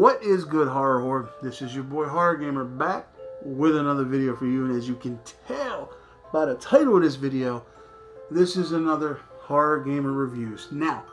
What is good, horror horde? This is your boy Horror Gamer back with another video for you, and as you can tell by the title of this video, this is another Horror Gamer reviews. Now,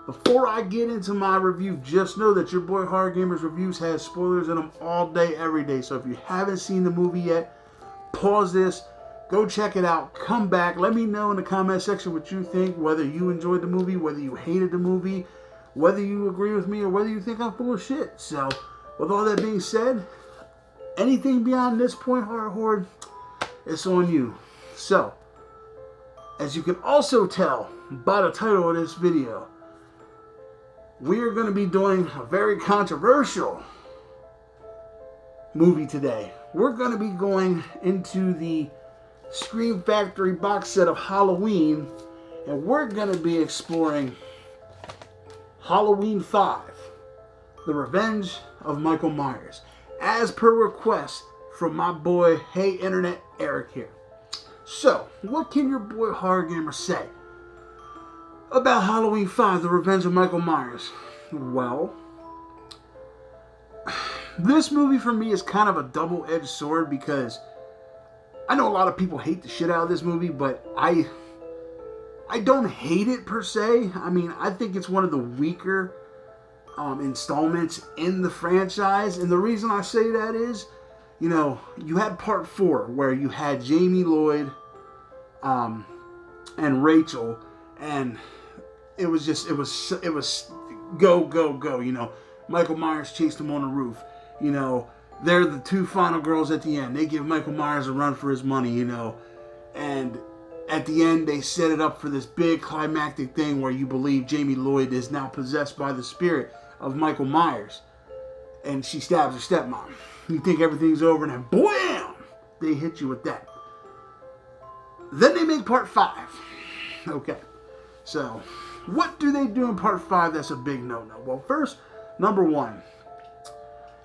before I get into my review, just know that your boy Horror Gamer's reviews has spoilers in them all day, every day. So if you haven't seen the movie yet, pause this, go check it out, come back, let me know in the comment section what you think, whether you enjoyed the movie, whether you hated the movie, whether you agree with me, or whether you think I'm full of shit. So, with all that being said, anything beyond this point, Horror Horde, it's on you. So, as you can also tell by the title of this video, we are going to be doing a very controversial movie today. We're going to be going into the Scream Factory box set of Halloween, and we're going to be exploring Halloween 5, The Revenge of Michael Myers, as per request from my boy, Hey Internet, Eric here. So, what can your boy Horror Gamer say about Halloween 5, The Revenge of Michael Myers? Well, this movie for me is kind of a double-edged sword, because I know a lot of people hate the shit out of this movie, but I don't hate it per se. I mean, I think it's one of the weaker installments in the franchise. And the reason I say that is, you know, you had part 4 where you had Jamie Lloyd and Rachel, and it was go, go, go. You know, Michael Myers chased him on the roof. You know, they're the two final girls at the end. They give Michael Myers a run for his money, you know, and at the end, they set it up for this big climactic thing where you believe Jamie Lloyd is now possessed by the spirit of Michael Myers. And she stabs her stepmom. You think everything's over, and then BWAM! They hit you with that. Then they make part 5. Okay. So, what do they do in part 5 that's a big no-no? Well, first, number 1.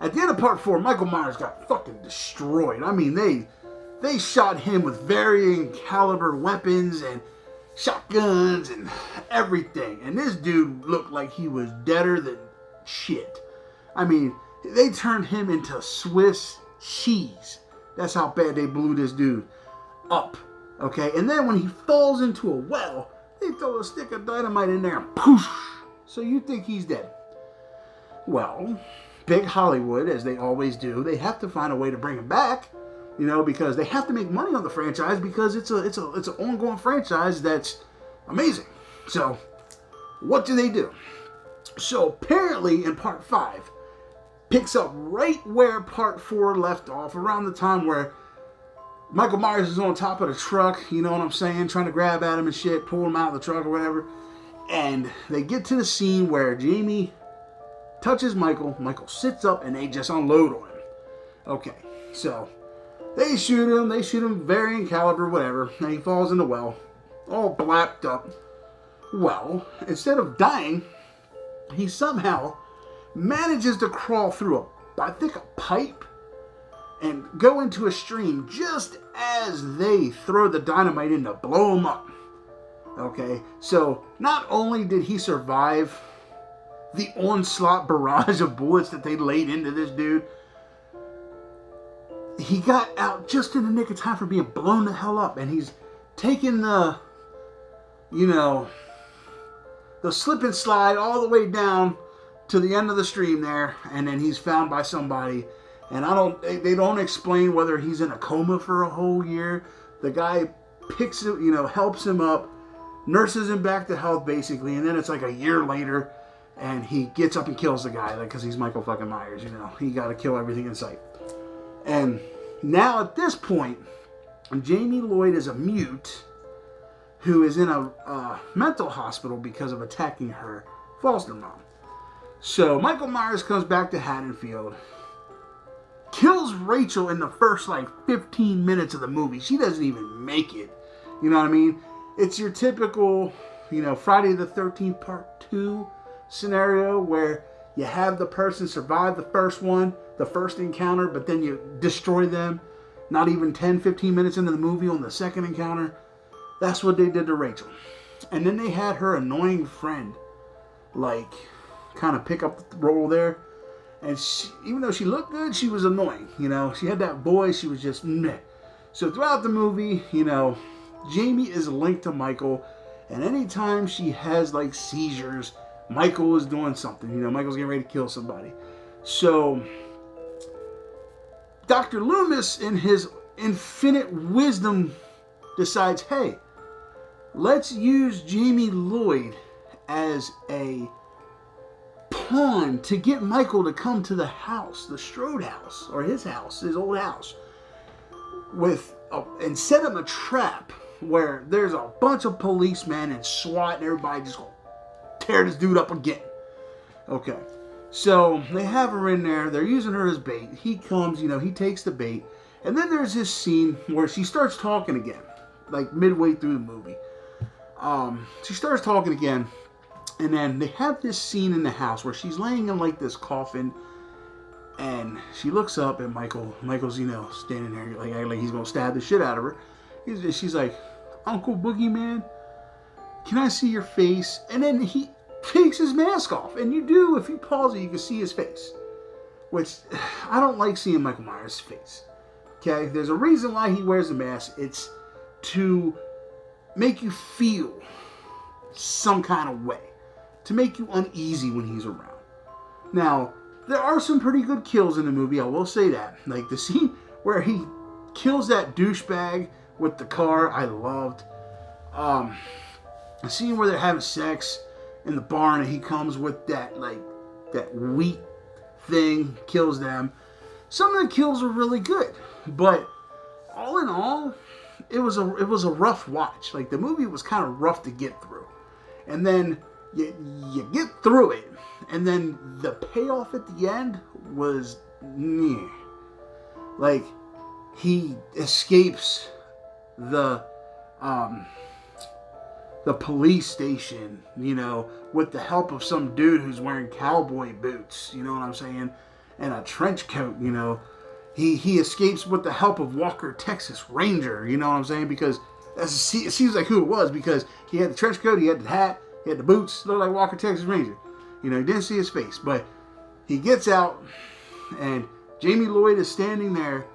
At the end of part 4, Michael Myers got fucking destroyed. I mean, they shot him with varying caliber weapons and shotguns and everything. And this dude looked like he was deader than shit. I mean, they turned him into Swiss cheese. That's how bad they blew this dude up. Okay? And then when he falls into a well, they throw a stick of dynamite in there and poof. So you think he's dead. Well, big Hollywood, as they always do, they have to find a way to bring him back. You know, because they have to make money on the franchise, because it's an ongoing franchise that's amazing. So, what do they do? So, apparently, in part 5, picks up right where part 4 left off, around the time where Michael Myers is on top of the truck, you know what I'm saying, trying to grab at him and shit, pull him out of the truck or whatever. And they get to the scene where Jamie touches Michael, Michael sits up, and they just unload on him. Okay, so they shoot him varying caliber, whatever, and he falls in the well, all blacked up. Well, instead of dying, he somehow manages to crawl through I think a pipe, and go into a stream just as they throw the dynamite in to blow him up. Okay, so not only did he survive the onslaught barrage of bullets that they laid into this dude, he got out just in the nick of time for being blown the hell up. And he's taking the, you know, the slip and slide all the way down to the end of the stream there. And then he's found by somebody. And they don't explain whether he's in a coma for a whole year. The guy picks it, you know, helps him up, nurses him back to health basically. And then it's like a year later, and he gets up and kills the guy, like, because he's Michael fucking Myers, you know. He got to kill everything in sight. And now at this point, Jamie Lloyd is a mute who is in a mental hospital because of attacking her foster mom. So Michael Myers comes back to Haddonfield, kills Rachel in the first like 15 minutes of the movie. She doesn't even make it. You know what I mean? It's your typical, you know, Friday the 13th part 2 scenario where you have the person survive the first one, the first encounter, but then you destroy them not even 10-15 minutes into the movie on the second encounter. That's what they did to Rachel. And then they had her annoying friend, like, kind of pick up the role there. And even though she looked good, she was annoying. You know, she had that voice. She was just meh. So throughout the movie, you know, Jamie is linked to Michael. And anytime she has like seizures, Michael is doing something. You know, Michael's getting ready to kill somebody. So Dr. Loomis, in his infinite wisdom, decides, hey, let's use Jamie Lloyd as a pawn to get Michael to come to the house, the Strode house, or his house, his old house, and set him a trap where there's a bunch of policemen and SWAT and everybody just gonna tear this dude up again. Okay, so they have her in there. They're using her as bait. He comes, you know, he takes the bait. And then there's this scene where she starts talking again, like midway through the movie. She starts talking again. And then they have this scene in the house where she's laying in like this coffin. And she looks up at Michael's, you know, standing there like he's going to stab the shit out of her. She's like, Uncle Boogeyman, can I see your face? And then he takes his mask off. And you do, if you pause it, you can see his face. Which, I don't like seeing Michael Myers' face. Okay? There's a reason why he wears a mask. It's to make you feel some kind of way. To make you uneasy when he's around. Now, there are some pretty good kills in the movie, I will say that. Like the scene where he kills that douchebag with the car, I loved. The scene where they're having sex in the barn and he comes with that wheat thing, kills them. Some of the kills are really good, but all in all, it was a rough watch. Like the movie was kind of rough to get through, and then you get through it, and then the payoff at the end was meh. Like he escapes the police station, you know, with the help of some dude who's wearing cowboy boots, you know what I'm saying, and a trench coat, you know. He escapes with the help of Walker, Texas Ranger, you know what I'm saying, because it seems like who it was, because he had the trench coat, he had the hat, he had the boots, looked like Walker, Texas Ranger. You know, you didn't see his face, but he gets out, and Jamie Lloyd is standing there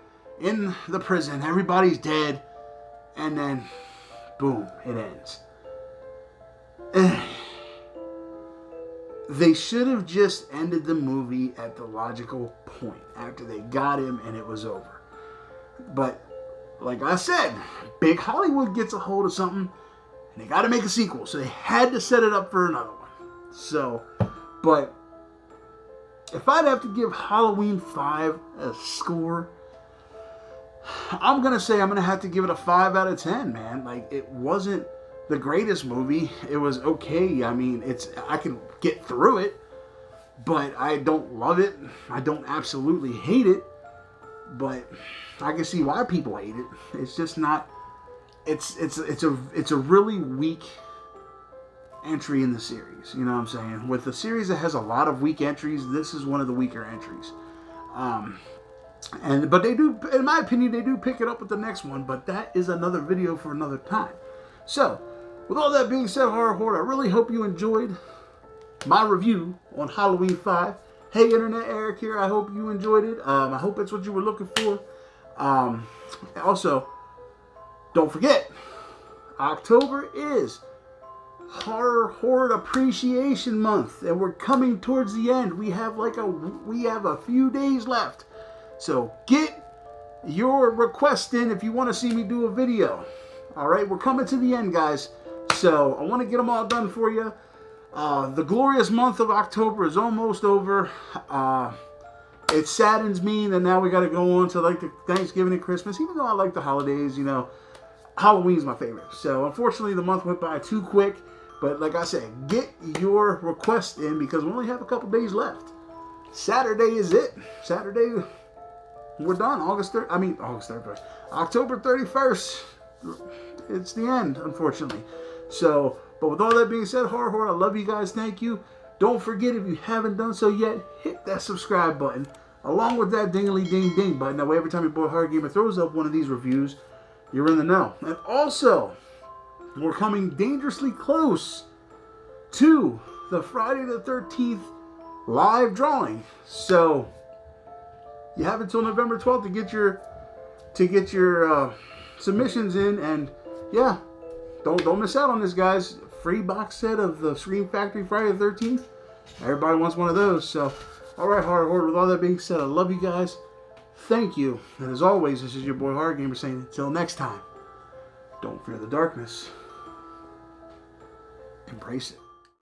in the prison. Everybody's dead, and then, boom, it ends. They should have just ended the movie at the logical point after they got him and it was over. But, like I said, Big Hollywood gets a hold of something, and they got to make a sequel, so they had to set it up for another one. So, but if I'd have to give Halloween 5 a score, I'm going to say I'm going to have to give it a 5 out of 10, man. Like, it wasn't the greatest movie. It was okay. I mean, I can get through it, but I don't love it. I don't absolutely hate it, but I can see why people hate it. It's just not. It's a really weak entry in the series. You know what I'm saying? With a series that has a lot of weak entries, this is one of the weaker entries. But they do, in my opinion, they do pick it up with the next one. But that is another video for another time. So, with all that being said, H0rr0rr, I really hope you enjoyed my review on Halloween 5. Hey, Internet, Eric here. I hope you enjoyed it. I hope it's what you were looking for. Also, don't forget, October is H0rr0rr Appreciation Month, and we're coming towards the end. We have a few days left. So get your request in if you want to see me do a video. All right, we're coming to the end, guys. So I want to get them all done for you. The glorious month of October is almost over. It saddens me that now we got to go on to like the Thanksgiving and Christmas. Even though I like the holidays, you know, Halloween's my favorite. So unfortunately, the month went by too quick. But like I said, get your request in because we only have a couple days left. Saturday is it. Saturday, we're done. October 31st. It's the end, unfortunately. So, but with all that being said, H0rr0rr, I love you guys. Thank you. Don't forget, if you haven't done so yet, hit that subscribe button along with that dingly ding ding button. That way, every time your boy H0rr0rgamer throws up one of these reviews, you're in the know. And also, we're coming dangerously close to the Friday the 13th live drawing. So you have until November 12th to get your submissions in, and yeah, don't miss out on this, guys. Free box set of the Scream Factory Friday the 13th. Everybody wants one of those. So, all right, H0rr0rr, with all that being said, I love you guys. Thank you. And as always, this is your boy H0rr0rgamer saying until next time, don't fear the darkness. Embrace it.